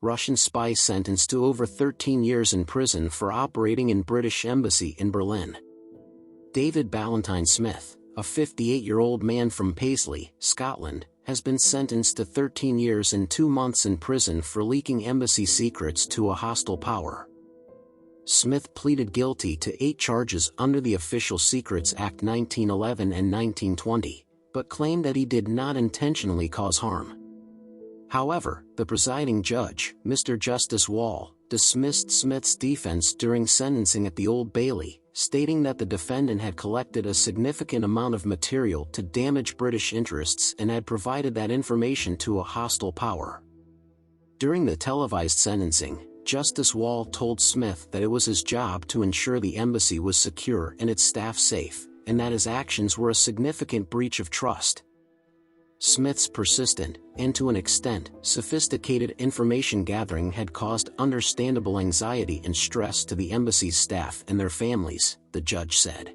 Russian spy sentenced to over 13 years in prison for operating in British Embassy in Berlin. David Ballantyne Smith, a 58-year-old man from Paisley, Scotland, has been sentenced to 13 years and 2 months in prison for leaking embassy secrets to a hostile power. Smith pleaded guilty to 8 charges under the Official Secrets Act 1911 and 1920, but claimed that he did not intentionally cause harm. However, the presiding judge, Mr. Justice Wall, dismissed Smith's defense during sentencing at the Old Bailey, stating that the defendant had collected a significant amount of material to damage British interests and had provided that information to a hostile power. During the televised sentencing, Justice Wall told Smith that it was his job to ensure the embassy was secure and its staff safe, and that his actions were a significant breach of trust. Smith's persistent, and to an extent, sophisticated information gathering had caused understandable anxiety and stress to the embassy's staff and their families, the judge said.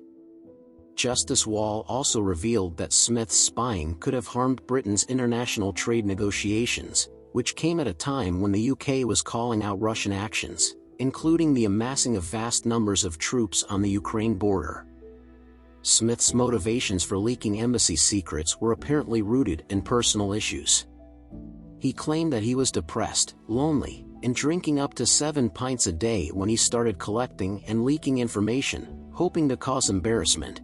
Justice Wall also revealed that Smith's spying could have harmed Britain's international trade negotiations, which came at a time when the UK was calling out Russian actions, including the amassing of vast numbers of troops on the Ukraine border. Smith's motivations for leaking embassy secrets were apparently rooted in personal issues. He claimed that he was depressed, lonely, and drinking up to 7 pints a day when he started collecting and leaking information, hoping to cause embarrassment.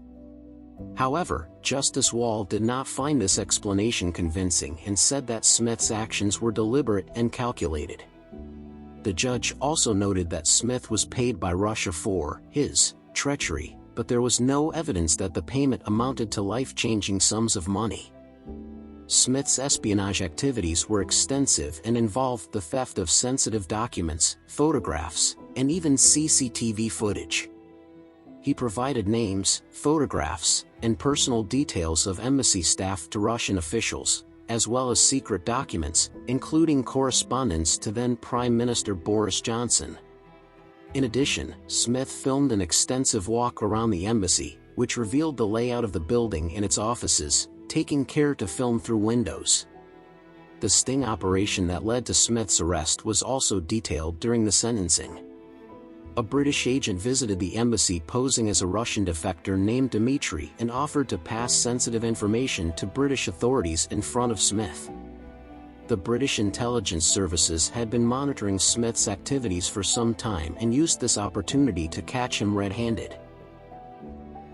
However, Justice Wall did not find this explanation convincing and said that Smith's actions were deliberate and calculated. The judge also noted that Smith was paid by Russia for his treachery, but there was no evidence that the payment amounted to life-changing sums of money. Smith's espionage activities were extensive and involved the theft of sensitive documents, photographs, and even CCTV footage. He provided names, photographs, and personal details of embassy staff to Russian officials, as well as secret documents, including correspondence to then Prime Minister Boris Johnson. In addition, Smith filmed an extensive walk around the embassy, which revealed the layout of the building and its offices, taking care to film through windows. The sting operation that led to Smith's arrest was also detailed during the sentencing. A British agent visited the embassy posing as a Russian defector named Dmitry and offered to pass sensitive information to British authorities in front of Smith. The British intelligence services had been monitoring Smith's activities for some time and used this opportunity to catch him red-handed.